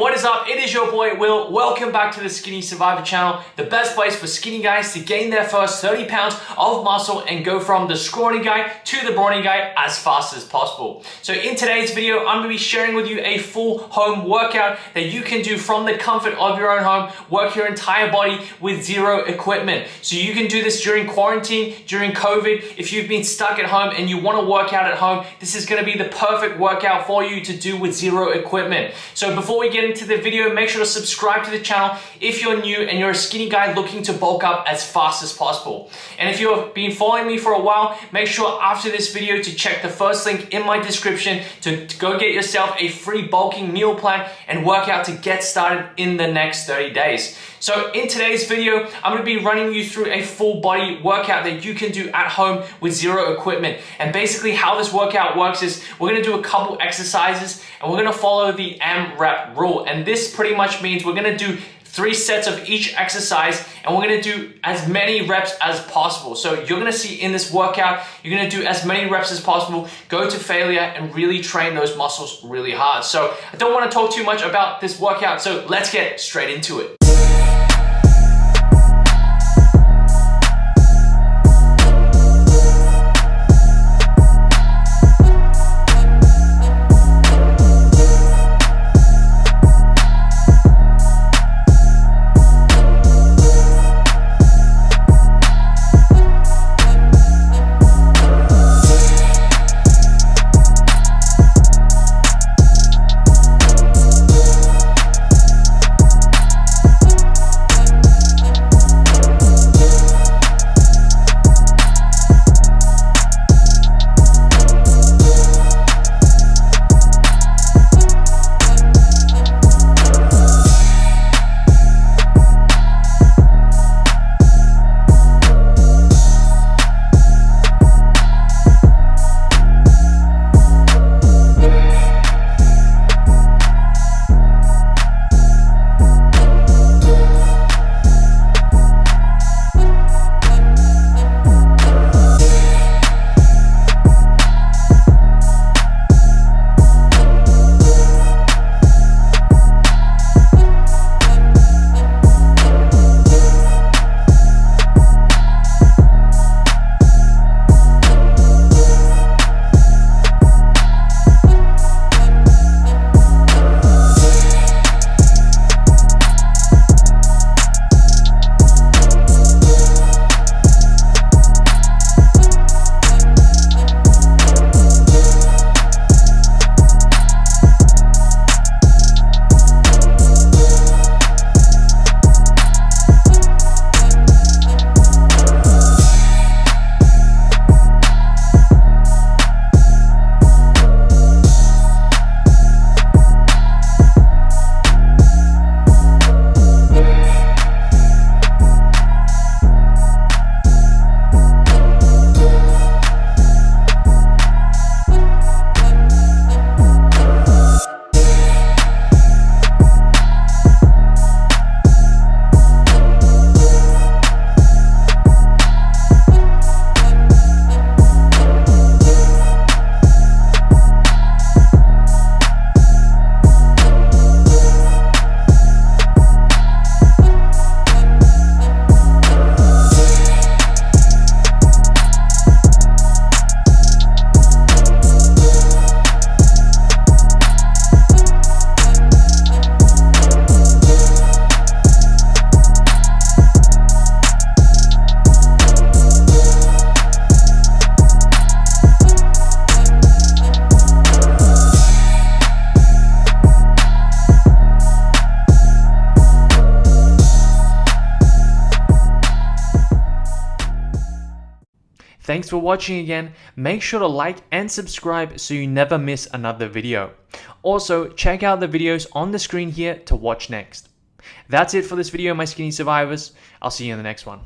what is up? It is your boy Will. Welcome back to the Skinny Survivor channel, the best place for skinny guys to gain their first 30 pounds of muscle and go from the scrawny guy to the brawny guy as fast as possible. So in today's video, I'm going to be sharing with you a full home workout that you can do from the comfort of your own home, work your entire body with zero equipment. So you can do this during quarantine, during COVID. If you've been stuck at home and you want to work out at home, this is going to be the perfect workout for you to do with zero equipment. So before we get into the video, make sure to subscribe to the channel if you're new and you're a skinny guy looking to bulk up as fast as possible. And if you've been following me for a while, make sure after this video to check the first link in my description to go get yourself a free bulking meal plan and work out to get started in the next 30 days. So in today's video, I'm going to be running you through a full body workout that you can do at home with zero equipment. And basically how this workout works is we're going to do a couple exercises and we're going to follow the AMRAP rule. And this pretty much means we're going to do 3 sets of each exercise and we're going to do as many reps as possible. So you're going to see in this workout, you're going to do as many reps as possible, go to failure and really train those muscles really hard. So I don't want to talk too much about this workout, so let's get straight into it. Thanks for watching again. Make sure to like and subscribe so you never miss another video. Also, check out the videos on the screen here to watch next. That's it for this video, my skinny survivors. I'll see you in the next one.